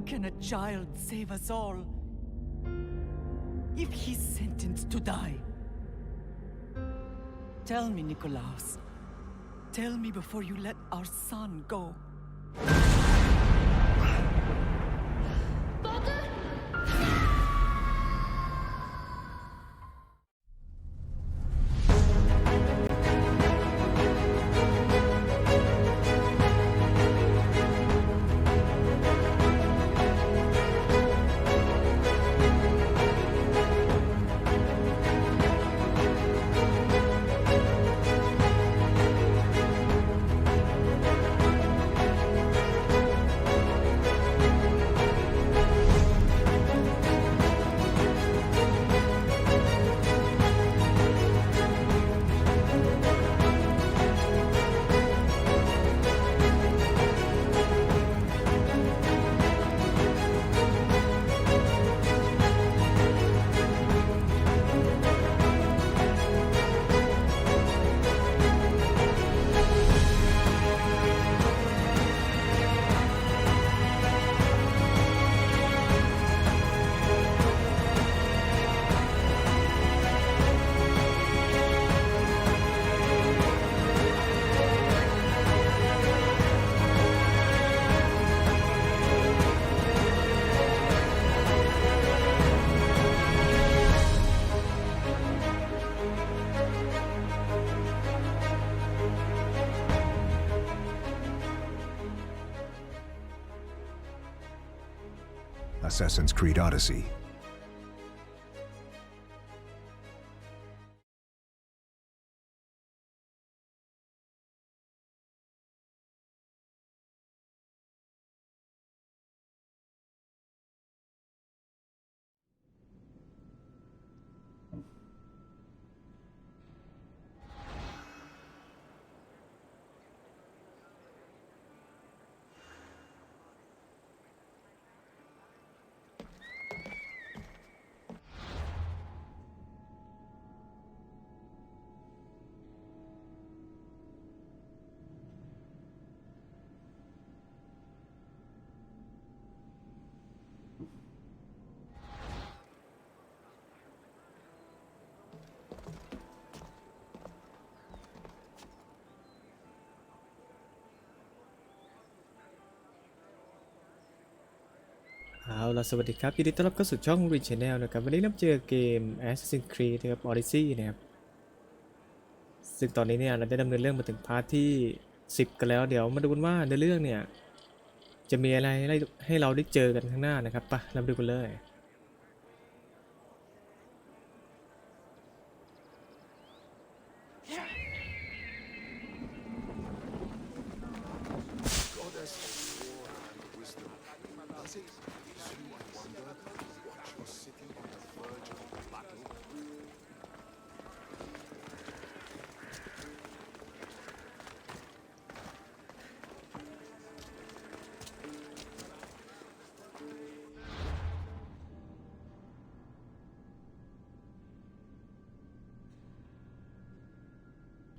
can a child save us all if he's sentenced to die? Tell me, Nikolaus. Tell me before you let our son go. Assassin's Creed Odyssey.เอาล่ะสวัสดีครับยินดีต้อนรับเข้าสู่ช่อง Green Channel นะครับวันนี้เราเจอเกม Assassin's Creed นะครับ Odyssey นะครับซึ่งตอนนี้เนี่ยเราได้ดำเนินเรื่องมาถึงพาร์ทที่10กันแล้วเดี๋ยวมาดูกันว่าในเรื่องเนี่ยจะมีอะไรให้เราได้เจอกันข้างหน้านะครับไปเราดูกันเลย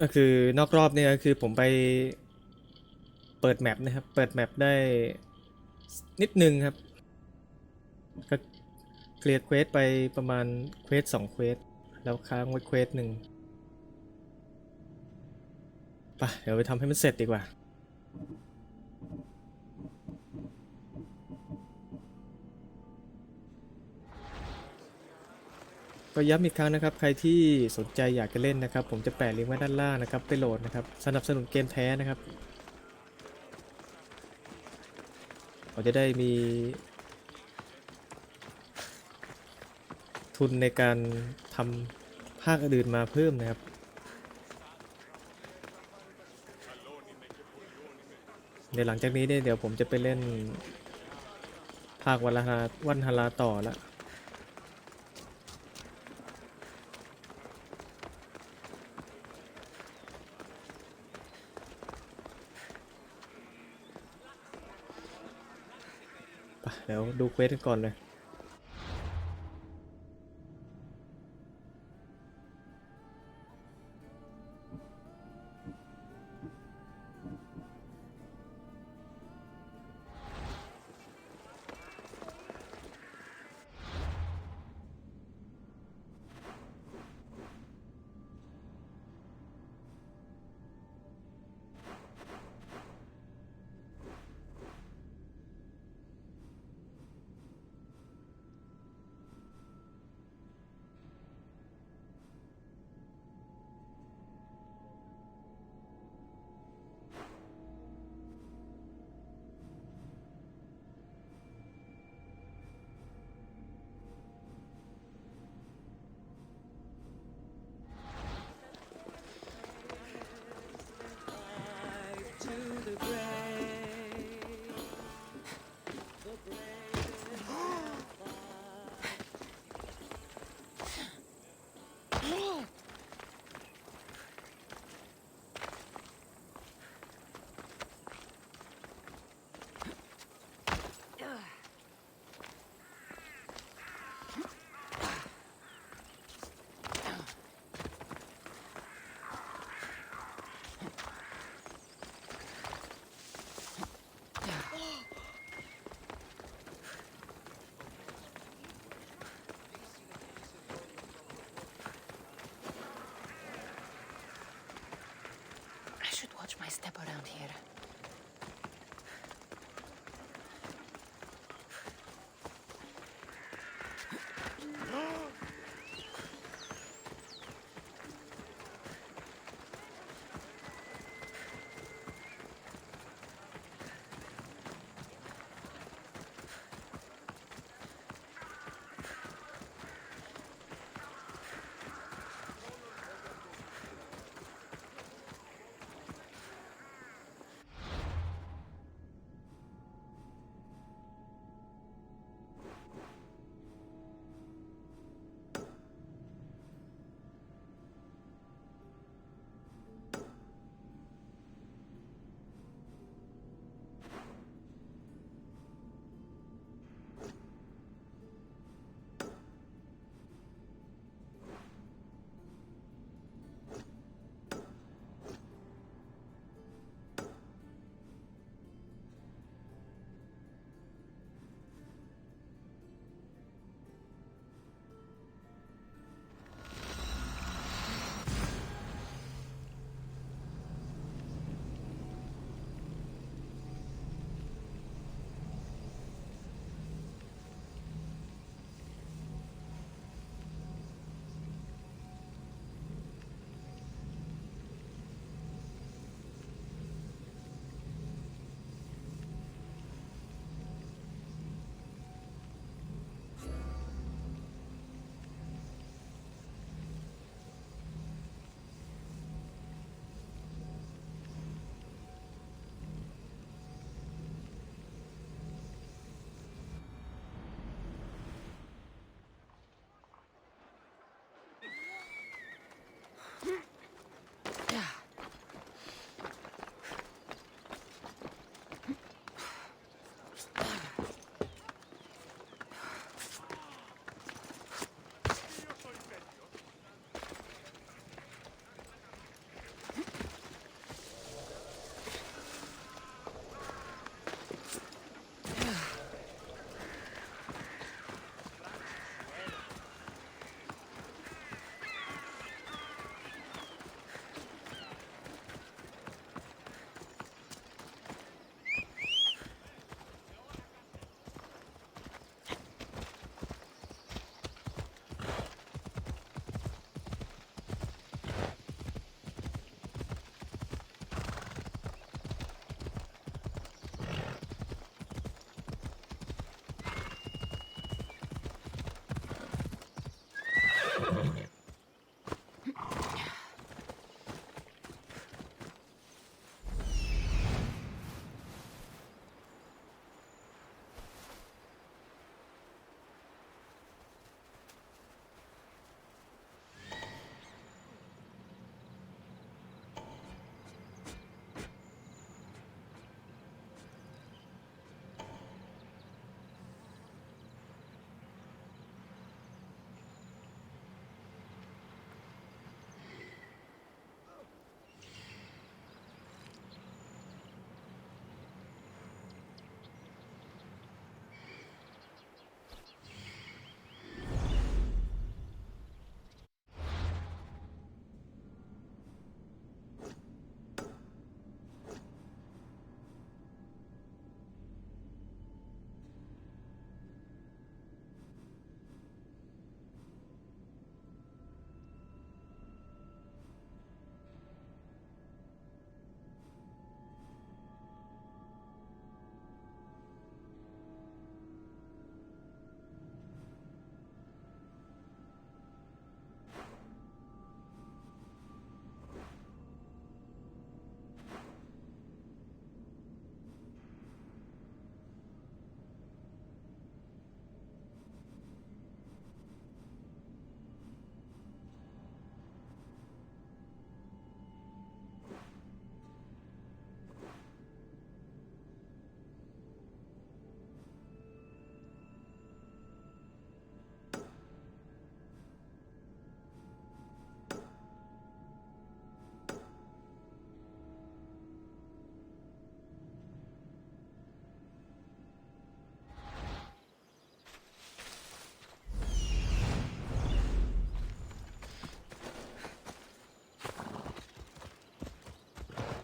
ก็คือนอกรอบเนี่ยก็คือผมไปเปิดแมปนะครับเปิดแมปได้นิดนึงครับก็เคลียร์เควสไปประมาณเควส2เควสแล้วค้างไว้เควสหนึ่งไปเดี๋ยวไปทำให้มันเสร็จดีกว่าก็ย้ำอีกครั้งนะครับใครที่สนใจอยากจะเล่นนะครับผมจะแปะลิงก์ไว้ด้านล่างนะครับไปโหลดนะครับสนับสนุนเกมแท้นะครับเราจะได้มีทุนในการทำภาคอื่นมาเพิ่มนะครับในหลังจากนี้เนี่ยเดี๋ยวผมจะไปเล่นภาควันฮาราต่อแล้วเดี๋ยวดูเควสกันก่อนเลย should watch my step around here.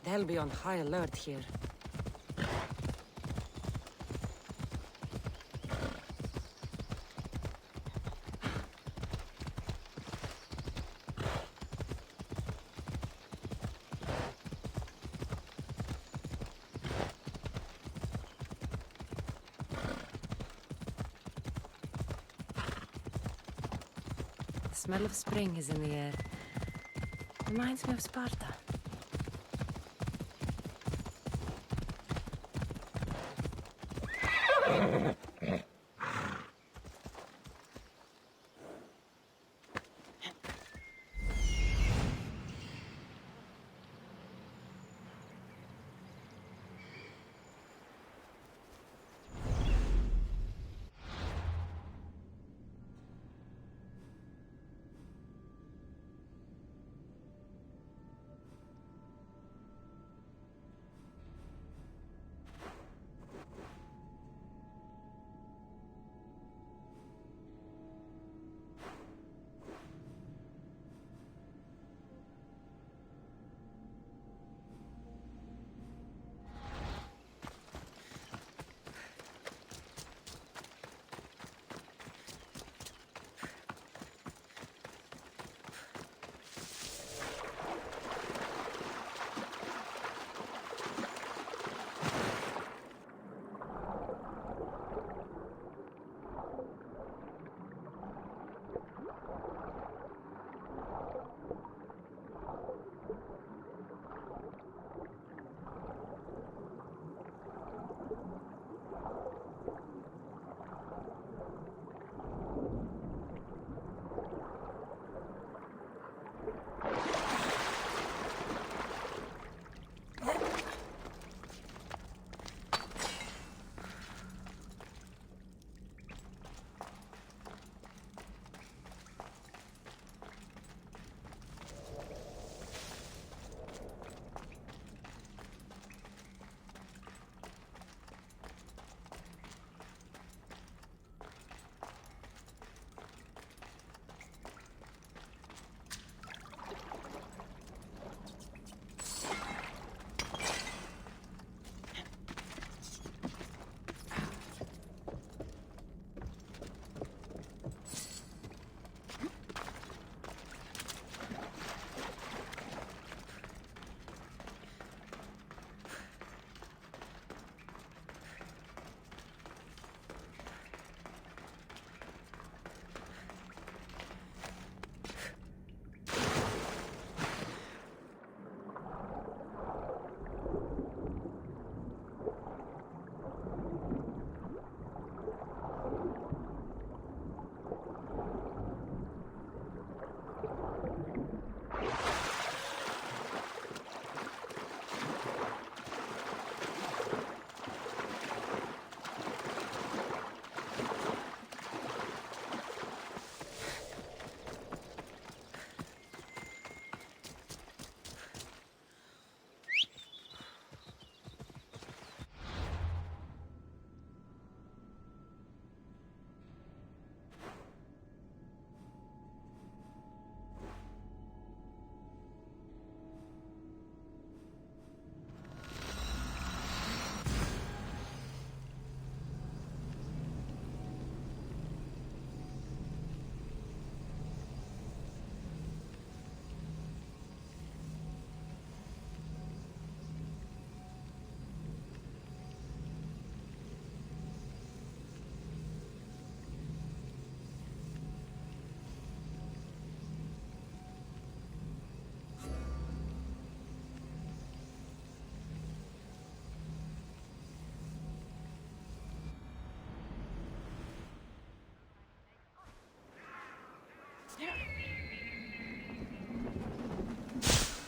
They'll be on high alert here. The smell of spring is in the air. Reminds me of Sparta.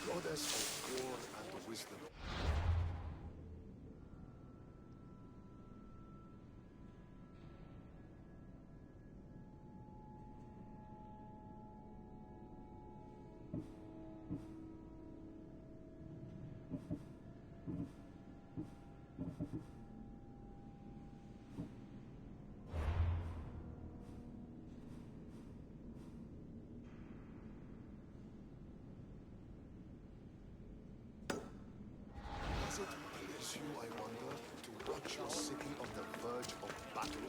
Goddess of war and wisdom. you, I wonder, to watch your city on the verge of battle?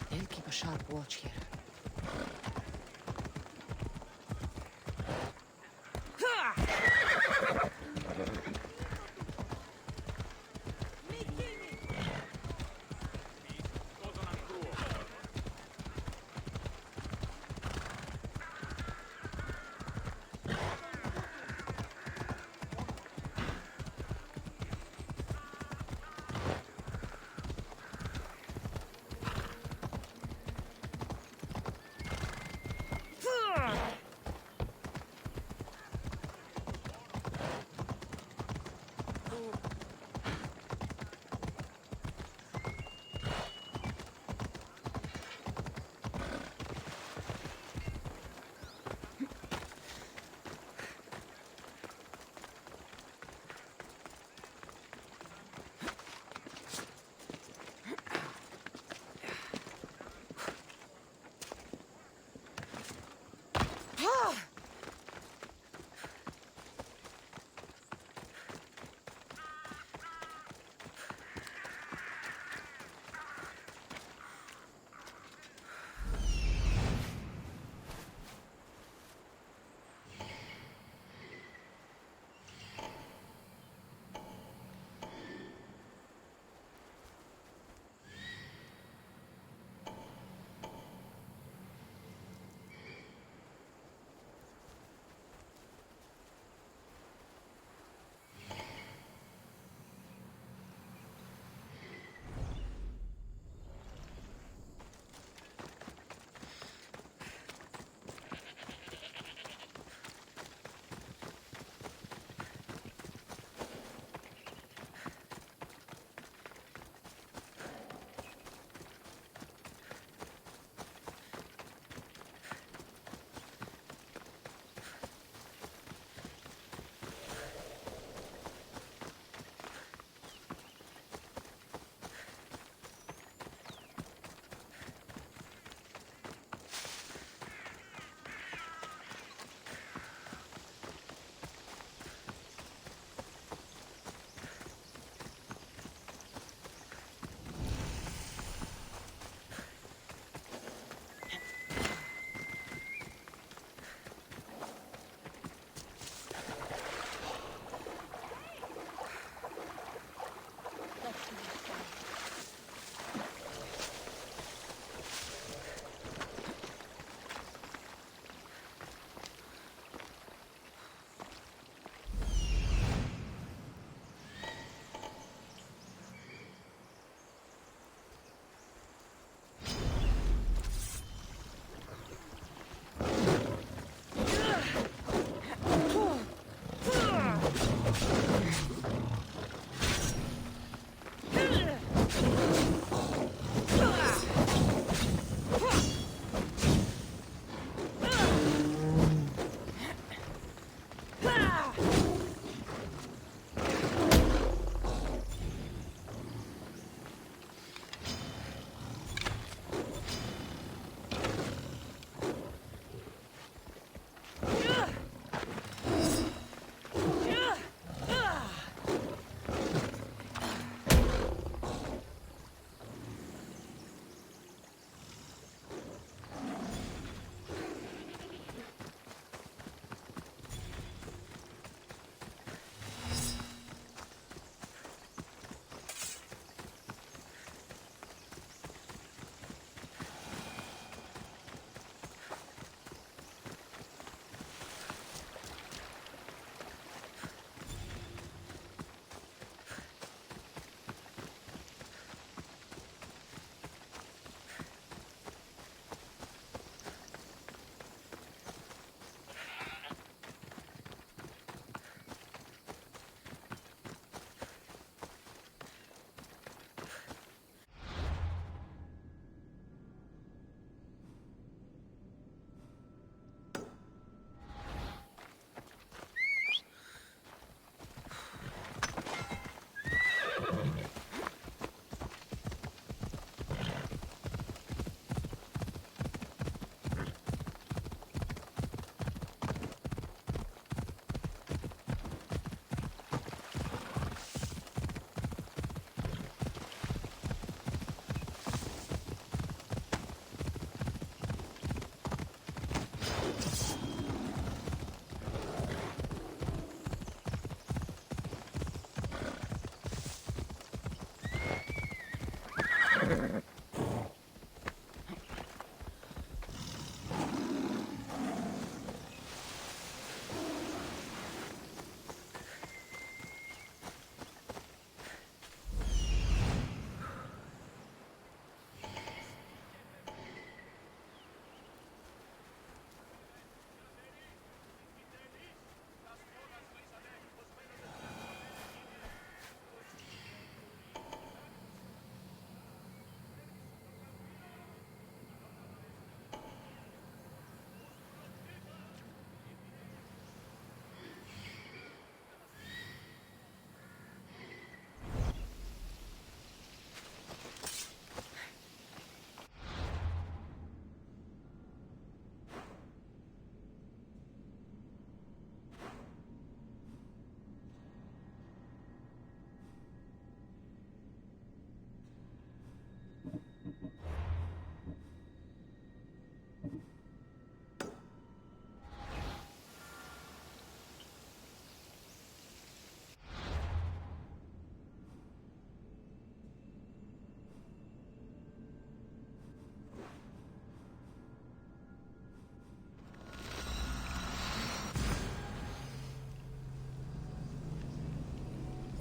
They'll keep a sharp watch here.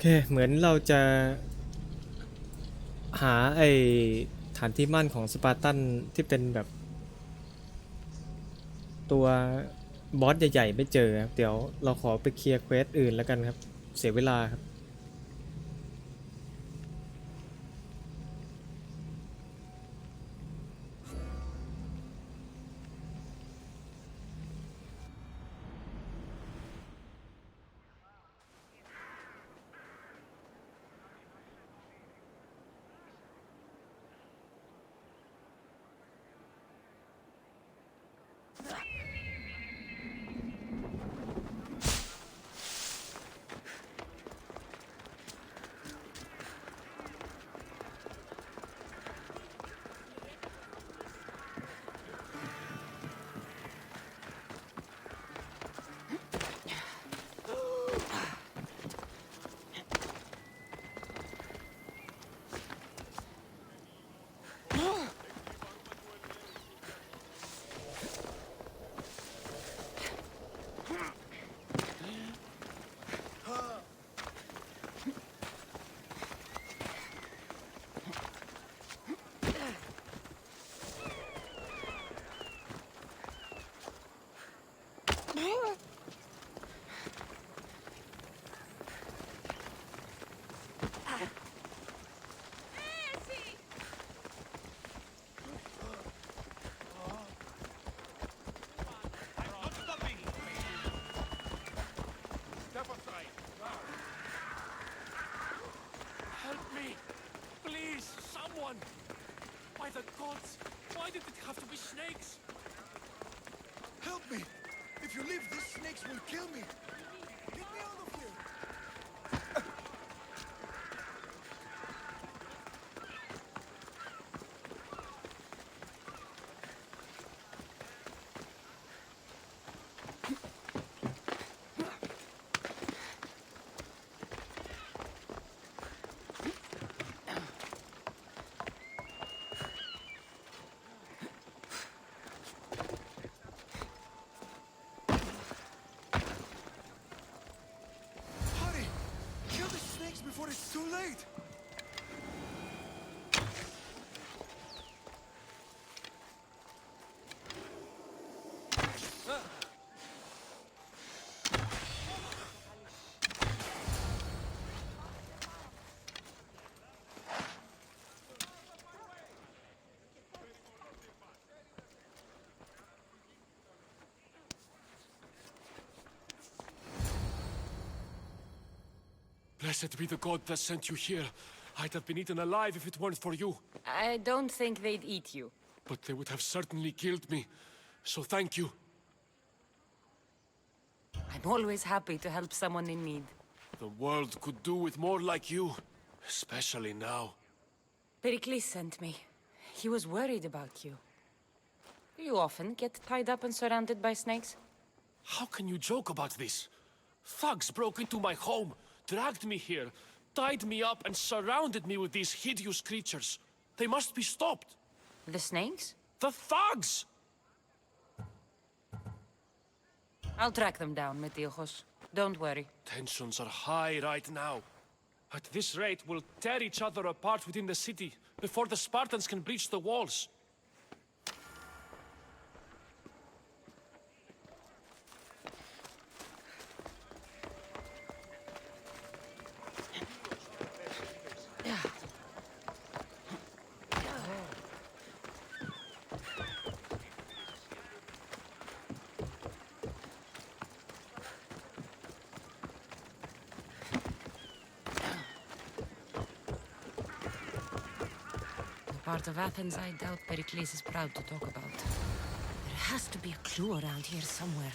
เคเหมือนเราจะหาไอฐานที่มั่นของสปาร์ตันที่เป็นแบบตัวบอสใหญ่ๆไม่เจอครับเดี๋ยวเราขอไปเคลียร์เควสอื่นแล้วกันครับเสียเวลาครับ Help me! Please, someone! By the gods, why did it have to be snakes? Help me! If you leave, these snakes will kill me! Get me out of here! Hurry! Kill the snakes before it's too late! Blessed be the god that sent you here. I'd have been eaten alive if it weren't for you. I don't think they'd eat you. But they would have certainly killed me. So thank you. I'm always happy to help someone in need. The world could do with more like you. Especially now. Pericles sent me. He was worried about you. Do you often get tied up and surrounded by snakes? How can you joke about this? Thugs broke into my home, dragged me here, tied me up and surrounded me with these hideous creatures. They must be stopped. The snakes? The thugs! I'll track them down, Metiojos. Don't worry. Tensions are high right now. At this rate, we'll tear each other apart within the city before the Spartans can breach the walls. The part of Athens I doubt Pericles is proud to talk about. There has to be a clue around here somewhere.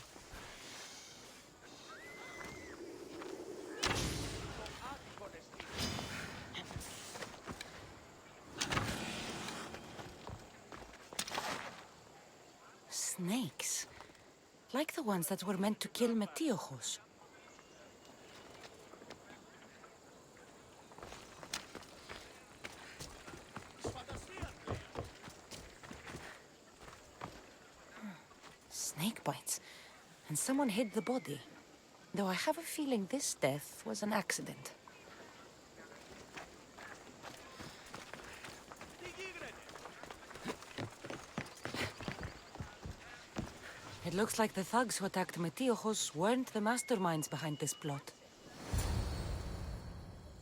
Snakes. Like the ones that were meant to kill Metiojos. Snake bites. And someone hid the body. Though I have a feeling this death was an accident. It looks like the thugs who attacked Metiojos weren't the masterminds behind this plot.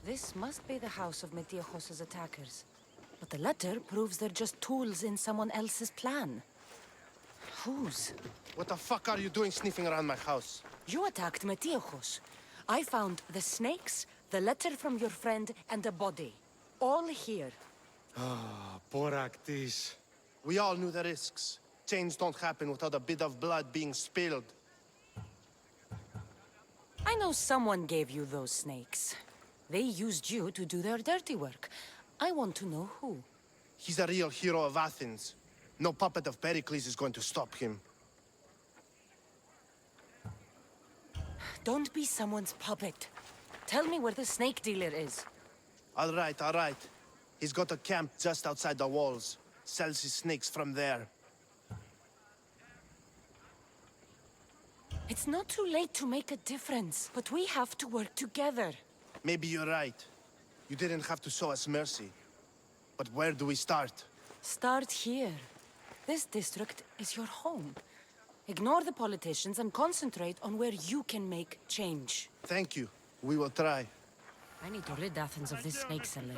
This must be the house of Metiojos' attackers. But the letter proves they're just tools in someone else's plan. Whose? What the fuck are you doing sniffing around my house? You attacked Metiojos. I found the snakes, the letter from your friend, and a body. All here. Boraktis. We all knew the risks. Change don't happen without a bit of blood being spilled. I know someone gave you those snakes. They used you to do their dirty work. I want to know who. He's a real hero of Athens. No puppet of Pericles is going to stop him. Don't be someone's puppet. Tell me where the snake dealer is. All right, all right. He's got a camp just outside the walls. Sells his snakes from there. It's not too late to make a difference, but we have to work together. Maybe you're right. You didn't have to show us mercy. But where do we start? Start here. This district is your home. Ignore the politicians and concentrate on where you can make change. Thank you. We will try. I need to rid Athens of this snake seller.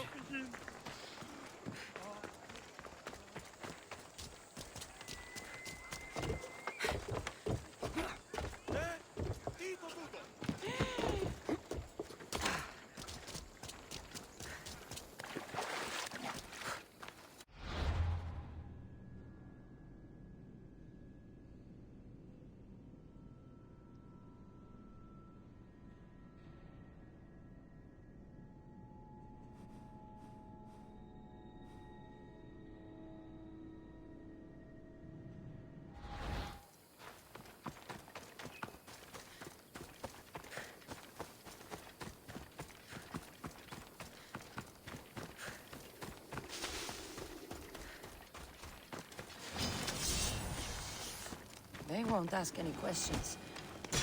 They won't ask any questions.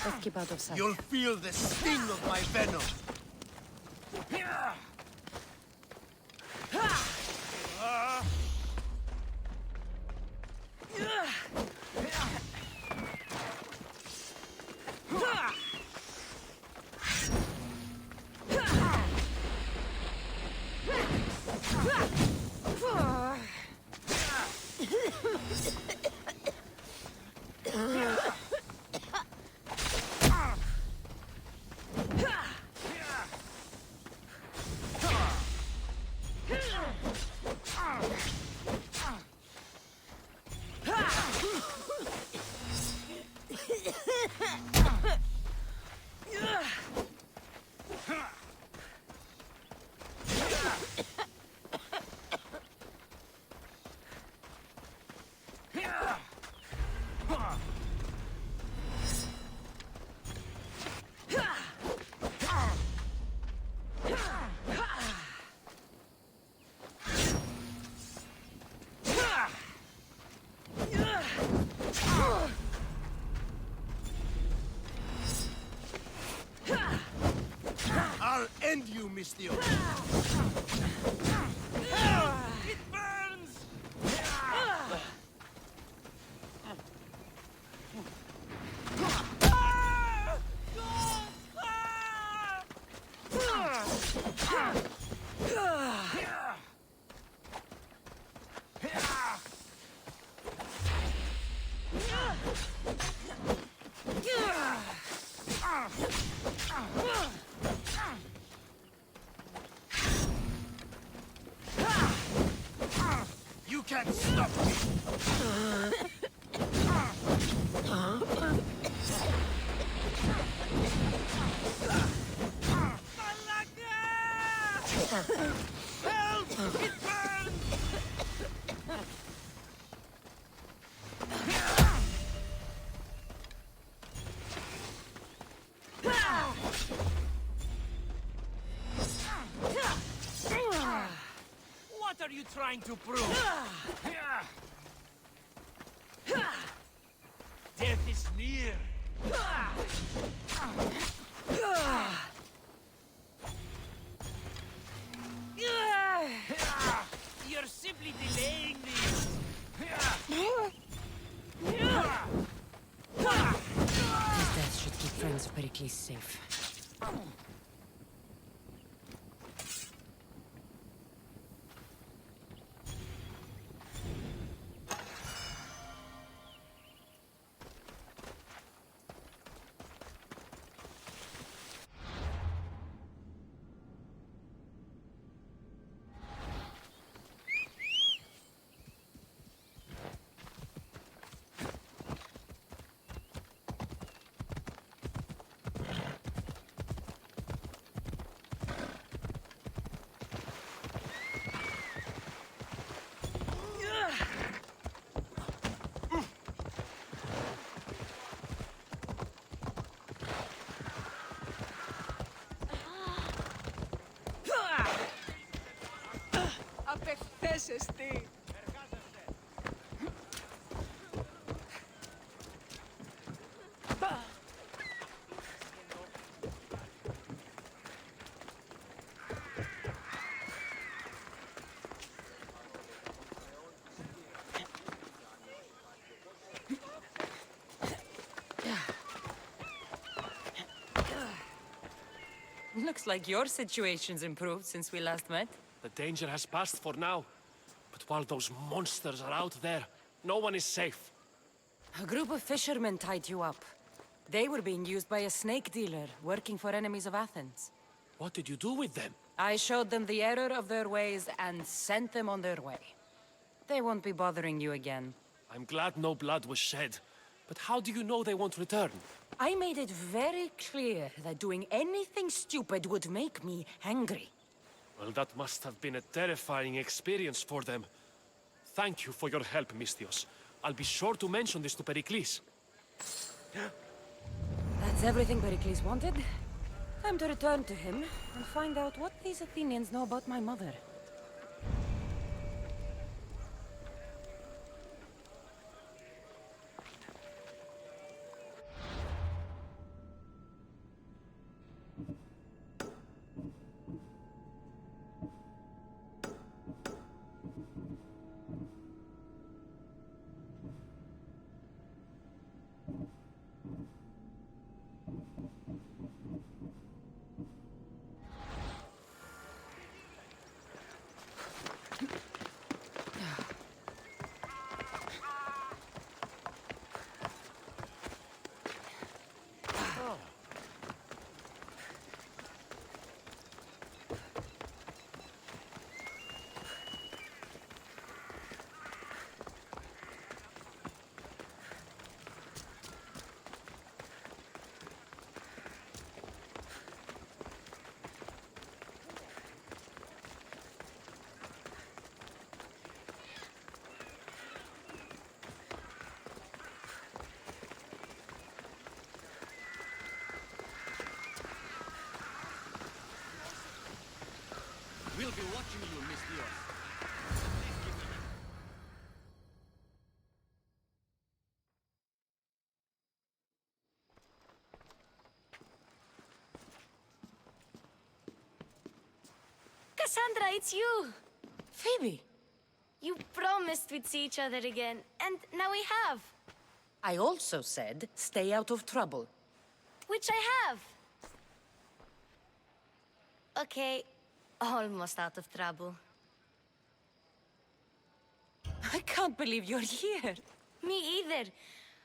Let's keep out of sight. You'll feel the sting of my venom. I'll end you, Mistio. It burns! You can't stop me! Help! It burns! What are you trying to prove? Death is near. You're simply delaying this. Pericles safe. Απεχθέσες τι. Looks like your situation's improved since we last met. The danger has passed for now. But while those monsters are out there, no one is safe. A group of fishermen tied you up. They were being used by a snake dealer working for enemies of Athens. What did you do with them? I showed them the error of their ways and sent them on their way. They won't be bothering you again. I'm glad no blood was shed. But how do you know they won't return? I made it very clear that doing anything stupid would make me angry. Well, that must have been a terrifying experience for them. Thank you for your help, Mystios. I'll be sure to mention this to Pericles. That's everything Pericles wanted. Time to return to him and find out what these Athenians know about my mother. We'll be watching you, Miss Dios. Cassandra, it's you! Phoebe, You promised we'd see each other again, and now we have. I also said stay out of trouble. Which I have. Okay, almost out of trouble. I can't believe you're here. Me either.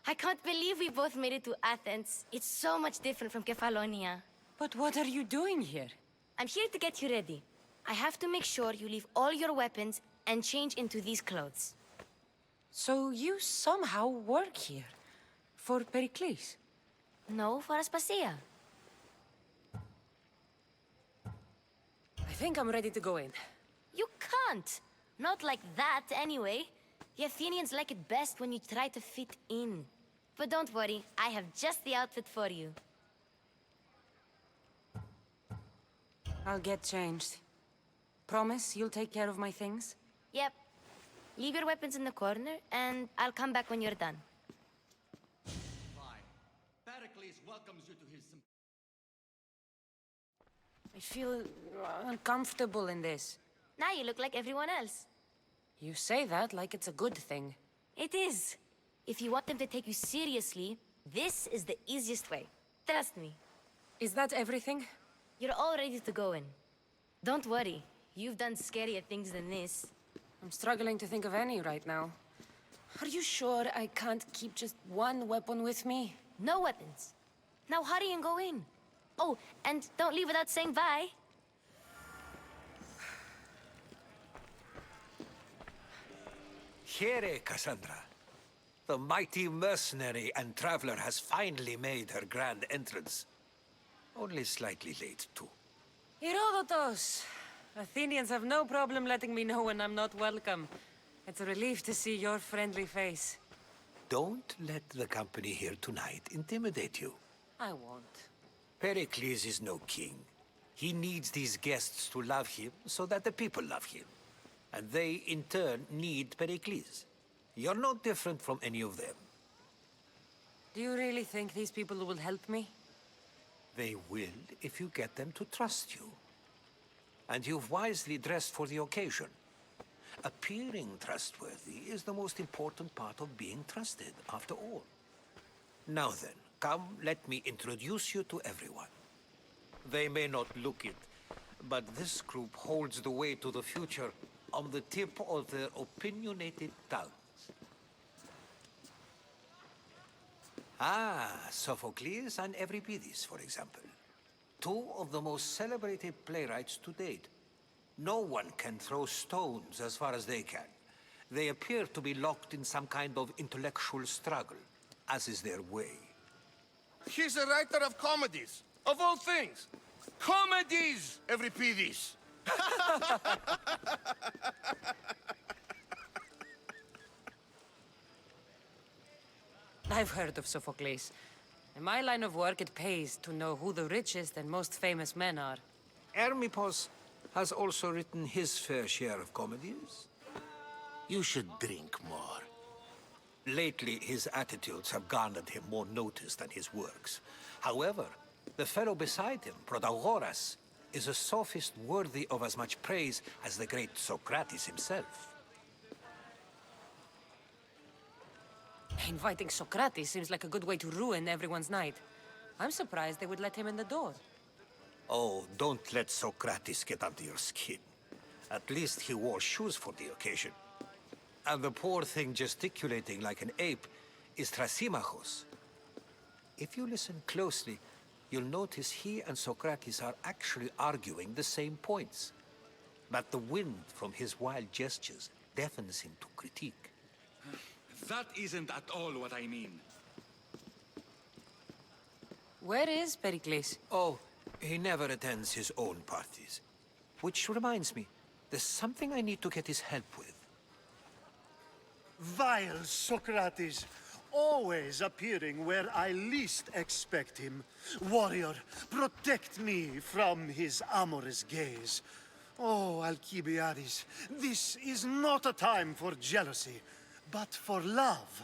I can't believe we both made it to Athens. It's so much different from Kefalonia. But what are you doing here? I'm here to get you ready. I have to make sure you leave all your weapons and change into these clothes. So you somehow work here for Pericles? No, for Aspasia. I think I'm ready to go in. You can't. Not like that, anyway. The Athenians like it best when you try to fit in. But don't worry, I have just the outfit for you. I'll get changed. Promise you'll take care of my things? Yep. Leave your weapons in the corner, and I'll come back when you're done. Fine. Pericles welcomes you to his... I feel uncomfortable in this. Now you look like everyone else. You say that like it's a good thing. It is. If you want them to take you seriously, this is the easiest way. Trust me. Is that everything? You're all ready to go in. Don't worry. You've done scarier things than this. I'm struggling to think of any right now. Are you sure I can't keep just one weapon with me? No weapons. Now hurry and go in. Oh, and don't leave without saying bye. Here, Cassandra. The mighty mercenary and traveler has finally made her grand entrance. Only slightly late, too. Herodotus! Athenians have no problem letting me know when I'm not welcome. It's a relief to see your friendly face. Don't let the company here tonight intimidate you. I won't. Pericles is no king. He needs these guests to love him so that the people love him. And they, in turn, need Pericles. You're no different from any of them. Do you really think these people will help me? They will if you get them to trust you. And you've wisely dressed for the occasion. Appearing trustworthy is the most important part of being trusted, after all. Now then, come, let me introduce you to everyone. They may not look it, but this group holds the way to the future on the tip of their opinionated tongues. Sophocles and Euripides, for example. Two of the most celebrated playwrights to date. No one can throw stones as far as they can. They appear to be locked in some kind of intellectual struggle, as is their way. He's a writer of comedies, of all things. Comedies, Euripides. I've heard of Sophocles. In my line of work, it pays to know who the richest and most famous men are. Hermippos has also written his fair share of comedies. You should drink more. Lately, his attitudes have garnered him more notice than his works. However, the fellow beside him, Protagoras, is a sophist worthy of as much praise as the great Socrates himself. Inviting Socrates seems like a good way to ruin everyone's night. I'm surprised they would let him in the door. Oh, don't let Socrates get under your skin. At least he wore shoes for the occasion. And the poor thing gesticulating like an ape is Thrasymachos. If you listen closely, you'll notice he and Socrates are actually arguing the same points. But the wind from his wild gestures deafens him to critique. That isn't at all what I mean. Where is Pericles? Oh, he never attends his own parties. Which reminds me, there's something I need to get his help with. Vile Socrates, always appearing where I least expect him. Warrior, protect me from his amorous gaze. Oh, Alcibiades, this is not a time for jealousy, but for love.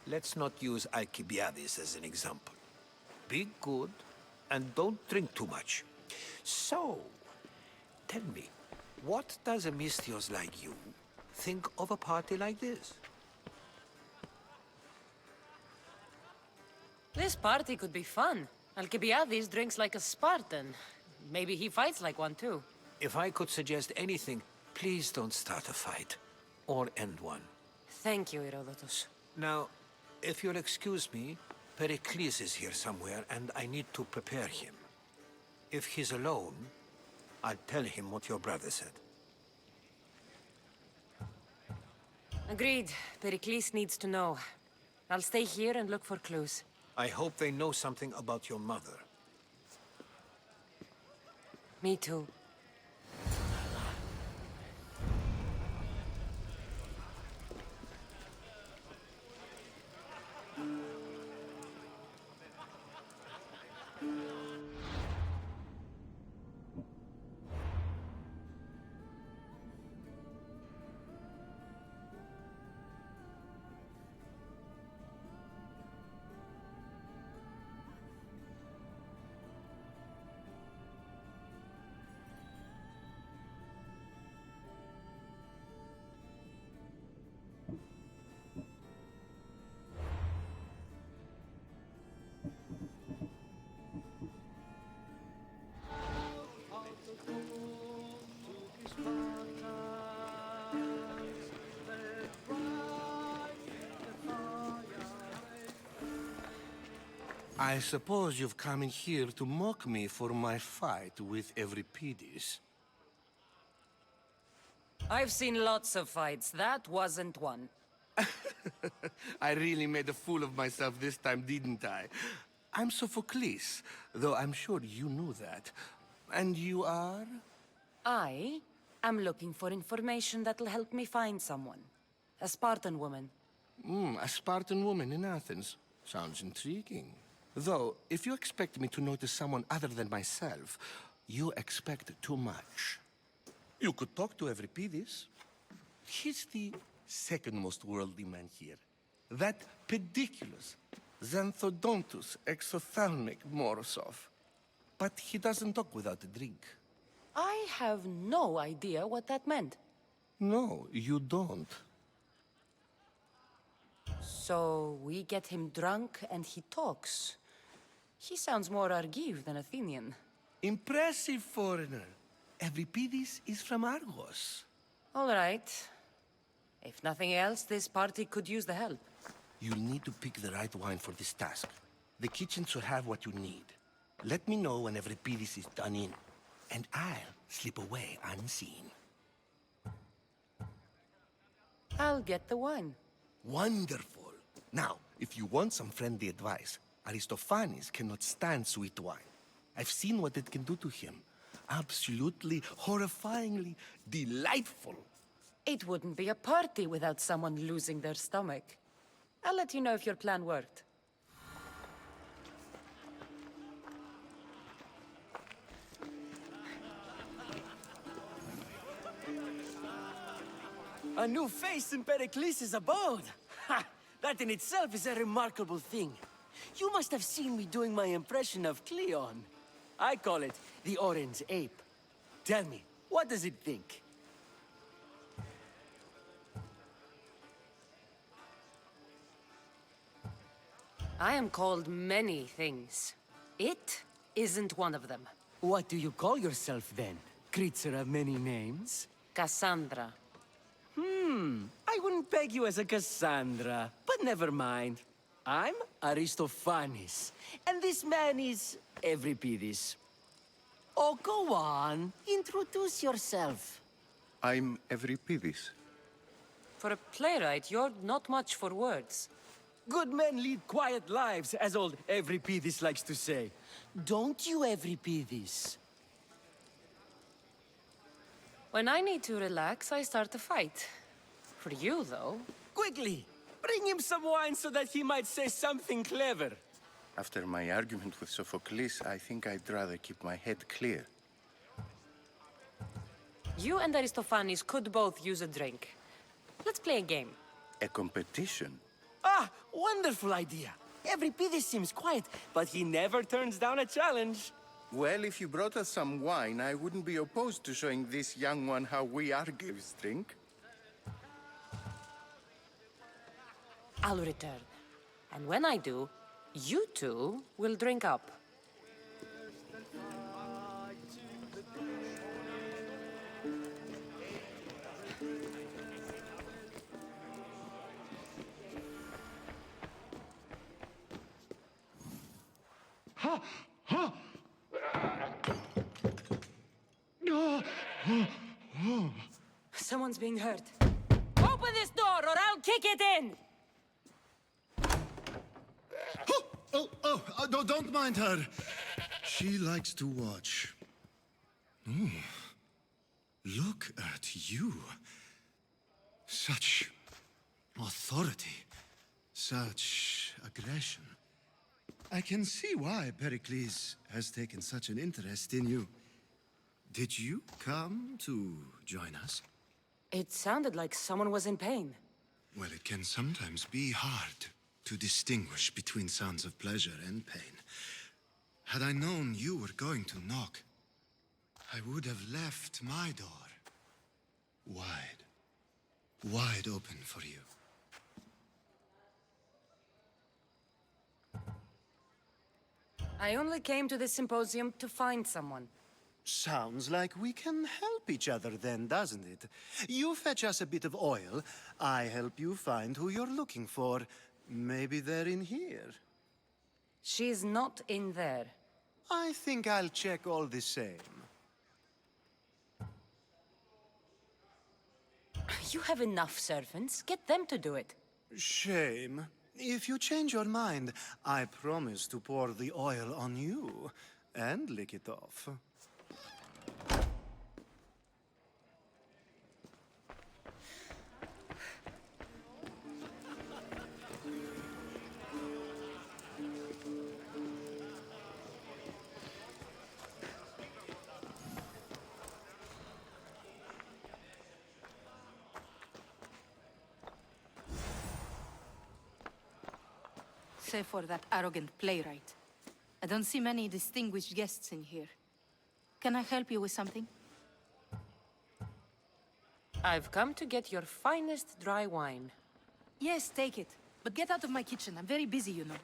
Let's not use Alcibiades as an example. Be good, and don't drink too much. So, tell me, what does a Mystios like you think of a party like this? This party could be fun. Alcibiades drinks like a Spartan. Maybe he fights like one too. If I could suggest anything, please don't start a fight, or end one. Thank you, Herodotus. Now, if you'll excuse me, Pericles is here somewhere, and I need to prepare him. If he's alone, I'll tell him what your brother said. Agreed. Pericles needs to know. I'll stay here and look for clues. I hope they know something about your mother. Me too. I suppose you've come in here to mock me for my fight with Euripides. I've seen lots of fights. That wasn't one. I really made a fool of myself this time, didn't I? I'm Sophocles, though I'm sure you knew that. And you are? I am looking for information that'll help me find someone. A Spartan woman. A Spartan woman in Athens. Sounds intriguing. Though, if you expect me to notice someone other than myself, you expect too much. You could talk to Euripides. He's the second most worldly man here. That pediculous, xanthodontus exophthalmic Morosov. But he doesn't talk without a drink. I have no idea what that meant. No, you don't. So we get him drunk and he talks. He sounds more Argive than Athenian. Impressive, foreigner. Euripides is from Argos. All right. If nothing else, this party could use the help. You'll need to pick the right wine for this task. The kitchen should have what you need. Let me know when Euripides is done in, and I'll slip away unseen. I'll get the wine. Wonderful. Now, if you want some friendly advice, Aristophanes cannot stand sweet wine. I've seen what it can do to him. Absolutely, horrifyingly delightful. It wouldn't be a party without someone losing their stomach. I'll let you know if your plan worked. A new face in Pericles' abode! Ha! That in itself is a remarkable thing. You must have seen me doing my impression of Cleon. I call it the Orange Ape. Tell me, what does it think? I am called many things. It isn't one of them. What do you call yourself then? Creature of many names? Cassandra. I wouldn't peg you as a Cassandra, but never mind. I'm Aristophanes, and this man is Euripides. Oh, go on. Introduce yourself. I'm Euripides. For a playwright, you're not much for words. Good men lead quiet lives, as old Euripides likes to say. Don't you, Euripides? When I need to relax, I start a fight. For you, though. Quickly! Bring him some wine so that he might say something clever. After my argument with Sophocles, I think I'd rather keep my head clear. You and Aristophanes could both use a drink. Let's play a game. A competition? Ah, wonderful idea. Euripides seems quiet, but he never turns down a challenge. Well, if you brought us some wine, I wouldn't be opposed to showing this young one how we Argives drink. I'll return. And when I do, you two will drink up. Someone's being hurt. Open this door or I'll kick it in! Don't mind her. She likes to watch. Oh, look at you. Such authority. Such aggression. I can see why Pericles has taken such an interest in you. Did you come to join us? It sounded like someone was in pain. Well, it can sometimes be hard to distinguish between sounds of pleasure and pain. Had I known you were going to knock, I would have left my door wide open for you. I only came to this symposium to find someone. Sounds like we can help each other then, doesn't it? You fetch us a bit of oil, I help you find who you're looking for. Maybe they're in here. She's not in there. I think I'll check all the same. You have enough servants. Get them to do it. Shame. If you change your mind, I promise to pour the oil on you and lick it off. Save for that arrogant playwright. I don't see many distinguished guests in here. Can I help you with something? I've come to get your finest dry wine. Yes, take it. But get out of my kitchen. I'm very busy, you know.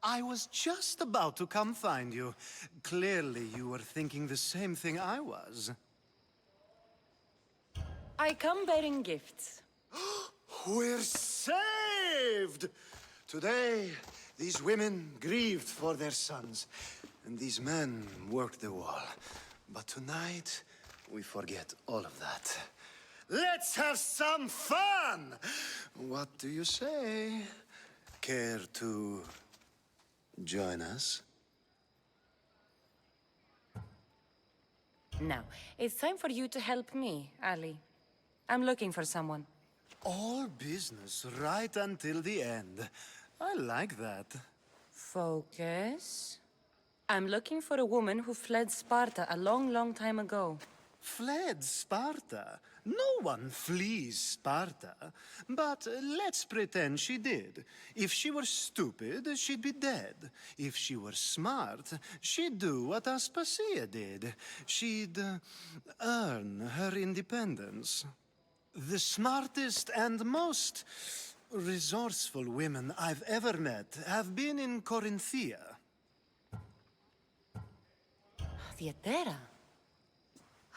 I was just about to come find you. Clearly, you were thinking the same thing I was. I come bearing gifts. We're saved! Today, these women grieved for their sons, and these men worked the wall. But tonight, we forget all of that. Let's have some fun! What do you say? Care to join us? Now, it's time for you to help me, Ali. I'm looking for someone. All business right until the end. I like that. Focus. I'm looking for a woman who fled Sparta a long, long time ago. Fled Sparta? No one flees Sparta. But let's pretend she did. If she were stupid, she'd be dead. If she were smart, she'd do what Aspasia did. She'd earn her independence. The smartest and most resourceful women I've ever met have been in Corinthia. Theatera?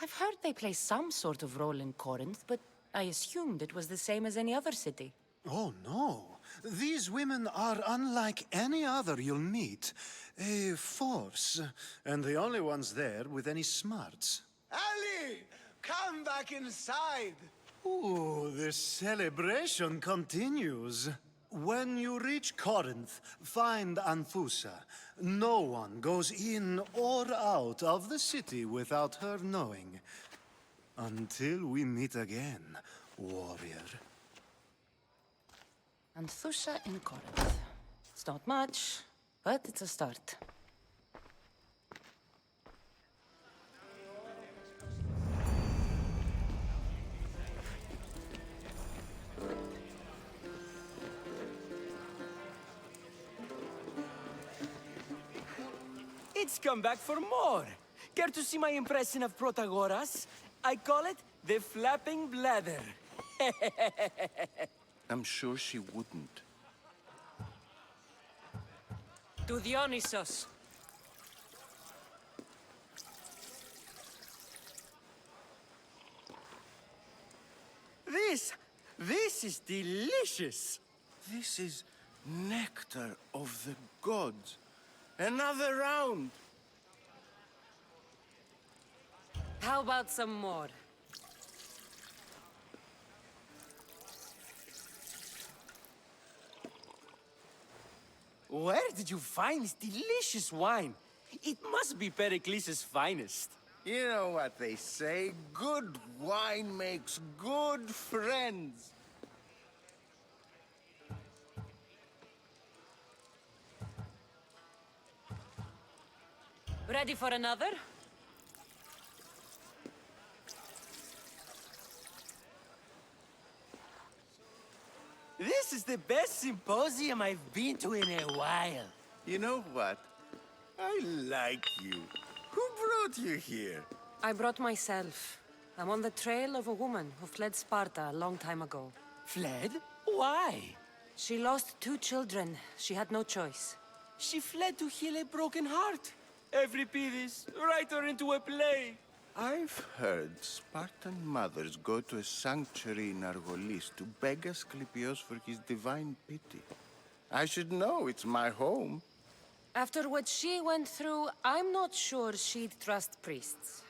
I've heard they play some sort of role in Corinth, but I assumed it was the same as any other city. Oh, no. These women are unlike any other you'll meet. A force, and the only ones there with any smarts. Ali! Come back inside! Ooh, the celebration continues. When you reach Corinth, find Anthusa. No one goes in or out of the city without her knowing. Until we meet again, warrior. Anthusa in Corinth. It's not much, but it's a start. It's come back for more. Care to see my impression of Protagoras? I call it the flapping bladder. I'm sure she wouldn't. To Dionysos. This is delicious. This is nectar of the gods. Another round. How about some more? Where did you find this delicious wine? It must be Pericles' finest. You know what they say, good wine makes good friends. Ready for another? This is the best symposium I've been to in a while. You know what? I like you. Who brought you here? I brought myself. I'm on the trail of a woman who fled Sparta a long time ago. Fled? Why? She lost 2 children. She had no choice. She fled to heal a broken heart. Euripides, write her into a play. I've heard Spartan mothers go to a sanctuary in Argolis to beg Asclepios for his divine pity. I should know, it's my home. After what she went through, I'm not sure she'd trust priests.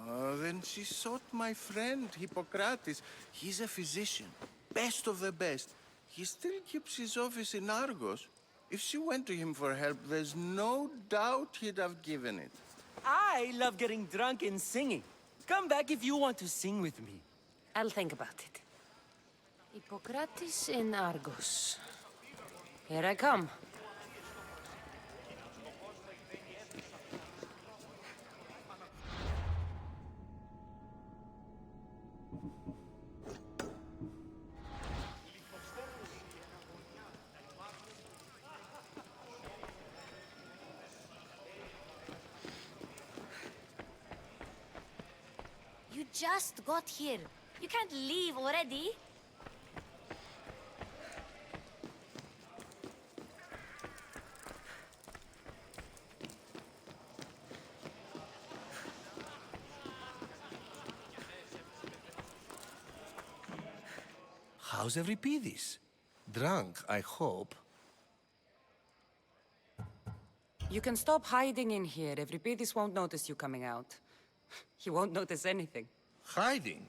Oh, then she sought my friend, Hippocrates. He's a physician, best of the best. He still keeps his office in Argos. If she went to him for help, there's no doubt he'd have given it. I love getting drunk and singing. Come back if you want to sing with me. I'll think about it. Hippocrates in Argos. Here I come. You just got here. You can't leave already. How's Euripides? Drunk, I hope. You can stop hiding in here. Euripides won't notice you coming out. He won't notice anything. Hiding?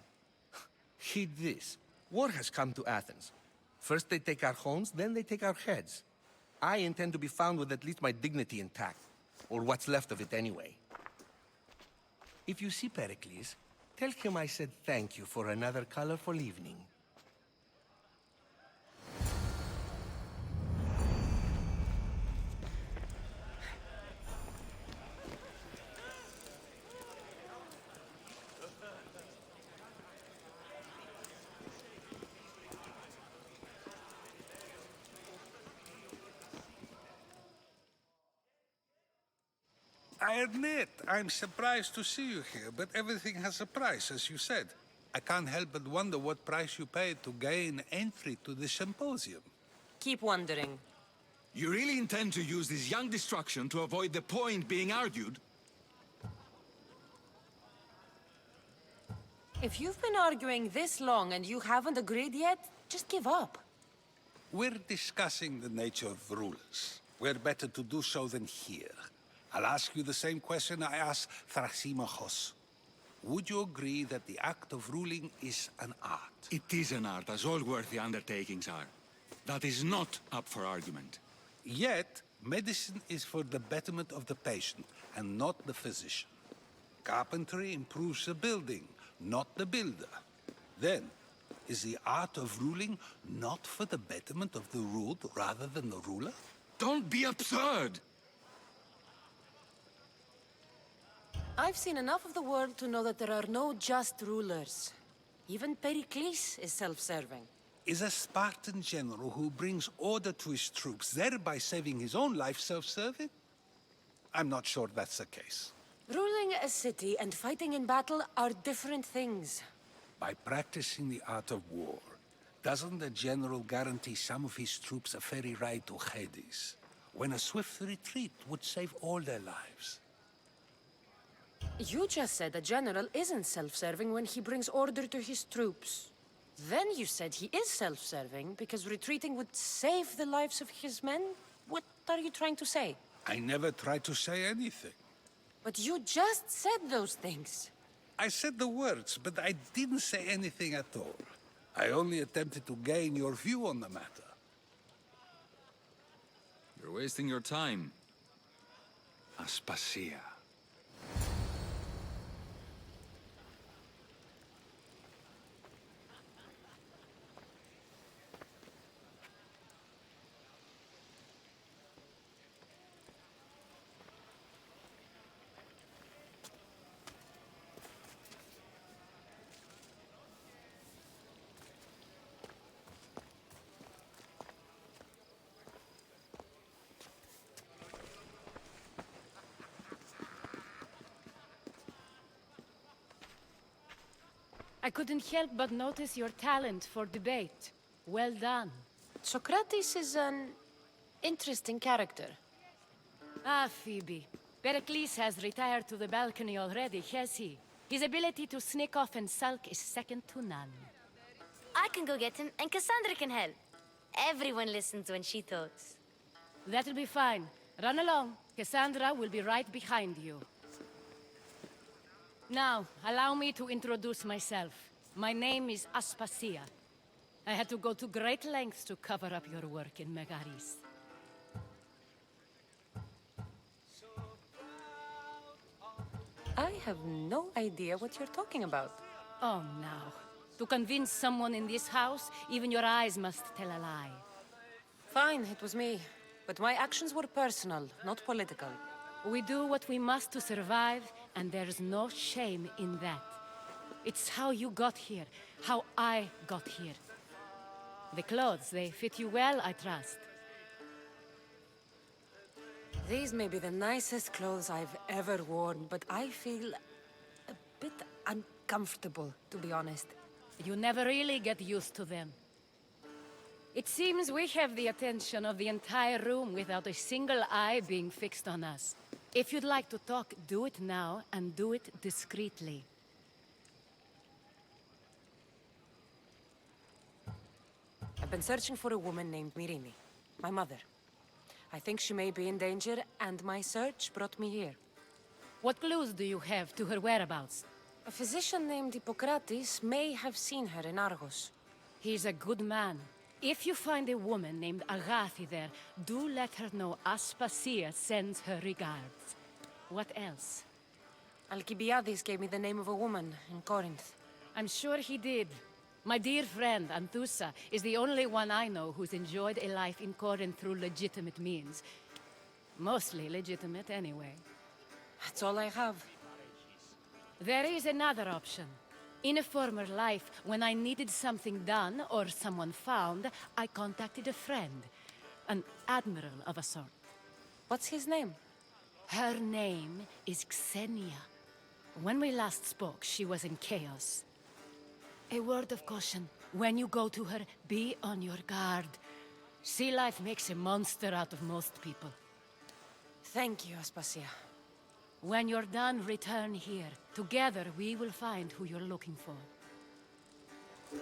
Heed this. War has come to Athens. First they take our homes, then they take our heads. I intend to be found with at least my dignity intact. Or what's left of it anyway. If you see Pericles, tell him I said thank you for another colorful evening. I admit, I'm surprised to see you here, but everything has a price, as you said. I can't help but wonder what price you paid to gain entry to the symposium. Keep wondering. You really intend to use this young destruction to avoid the point being argued? If you've been arguing this long and you haven't agreed yet, just give up. We're discussing the nature of rulers. Where better to do so than here? I'll ask you the same question I asked Thrasymachos. Would you agree that the act of ruling is an art? It is an art, as all worthy undertakings are. That is not up for argument. Yet, medicine is for the betterment of the patient, and not the physician. Carpentry improves the building, not the builder. Then, is the art of ruling not for the betterment of the ruled rather than the ruler? Don't be absurd! I've seen enough of the world to know that there are no just rulers. Even Pericles is self-serving. Is a Spartan general who brings order to his troops, thereby saving his own life, self-serving? I'm not sure that's the case. Ruling a city and fighting in battle are different things. By practicing the art of war, doesn't the general guarantee some of his troops a ferry ride to Hades, when a swift retreat would save all their lives? You just said a general isn't self-serving when he brings order to his troops. Then you said he is self-serving because retreating would save the lives of his men? What are you trying to say? I never tried to say anything. But you just said those things. I said the words, but I didn't say anything at all. I only attempted to gain your view on the matter. You're wasting your time. Aspasia. I couldn't help but notice your talent for debate. Well done. Socrates is an interesting character. Ah, Phoebe. Pericles has retired to the balcony already, has he? His ability to sneak off and sulk is second to none. I can go get him, and Cassandra can help. Everyone listens when she talks. That'll be fine. Run along. Cassandra will be right behind you. Now, allow me to introduce myself. My name is Aspasia. I had to go to great lengths to cover up your work in Megaris. I have no idea what you're talking about. Oh, now. To convince someone in this house, even your eyes must tell a lie. Fine, it was me. But my actions were personal, not political. We do what we must to survive, and there's no shame in that. It's how you got here, how I got here. The clothes, they fit you well, I trust. These may be the nicest clothes I've ever worn, but I feel a bit uncomfortable, to be honest. You never really get used to them. It seems we have the attention of the entire room without a single eye being fixed on us. If you'd like to talk, do it now, and do it discreetly. I've been searching for a woman named Mirini, my mother. I think she may be in danger, and my search brought me here. What clues do you have to her whereabouts? A physician named Hippocrates may have seen her in Argos. He's a good man. If you find a woman named Agathi there, do let her know Aspasia sends her regards. What else? Alcibiades gave me the name of a woman in Corinth. I'm sure he did. My dear friend, Anthusa, is the only one I know who's enjoyed a life in Corinth through legitimate means. Mostly legitimate, anyway. That's all I have. There is another option. In a former life, when I needed something done or someone found, I contacted a friend. An admiral of a sort. What's his name? Her name is Xenia. When we last spoke, she was in chaos. A word of caution. When you go to her, be on your guard. Sea life makes a monster out of most people. Thank you, Aspasia. When you're done, return here. Together, we will find who you're looking for.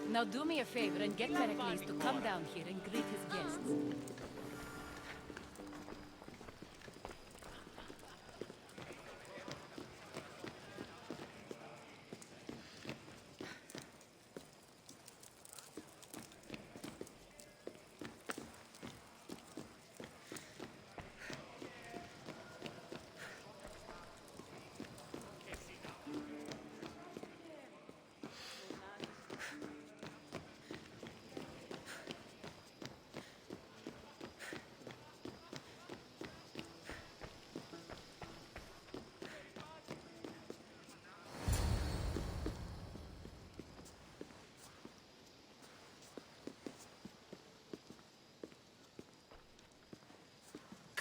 Now do me a favor and get Pericles to come down here and greet his guests.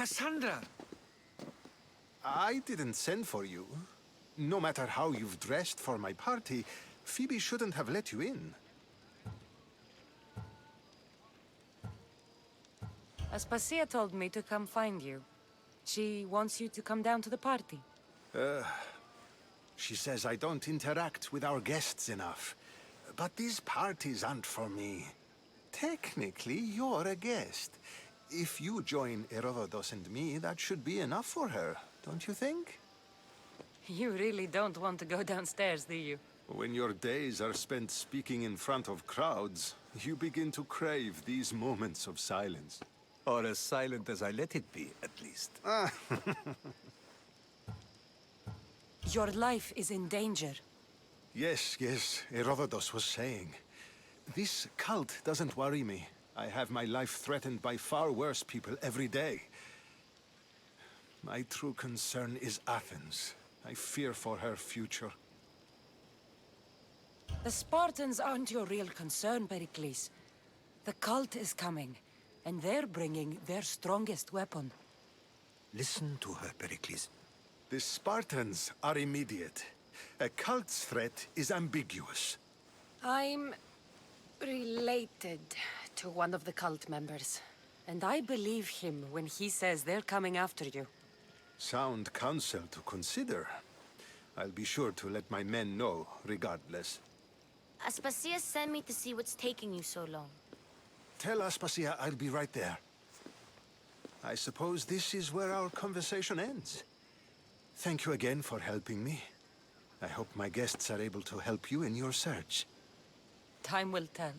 Cassandra! I didn't send for you. No matter how you've dressed for my party, Phoebe shouldn't have let you in. Aspasia told me to come find you. She wants you to come down to the party. She says I don't interact with our guests enough. But these parties aren't for me. Technically, you're a guest. If you join Herodotus and me, that should be enough for her, don't you think? You really don't want to go downstairs, do you? When your days are spent speaking in front of crowds, you begin to crave these moments of silence. Or as silent as I let it be, at least. Your life is in danger. Yes, Herodotus was saying. This cult doesn't worry me. I have my life threatened by far worse people every day. My true concern is Athens. I fear for her future. The Spartans aren't your real concern, Pericles. The cult is coming, and they're bringing their strongest weapon. Listen to her, Pericles. The Spartans are immediate. A cult's threat is ambiguous. I'm related to one of the cult members. And I believe him when he says they're coming after you. Sound counsel to consider. I'll be sure to let my men know, regardless. Aspasia sent me to see what's taking you so long. Tell Aspasia I'll be right there. I suppose this is where our conversation ends. Thank you again for helping me. I hope my guests are able to help you in your search. Time will tell.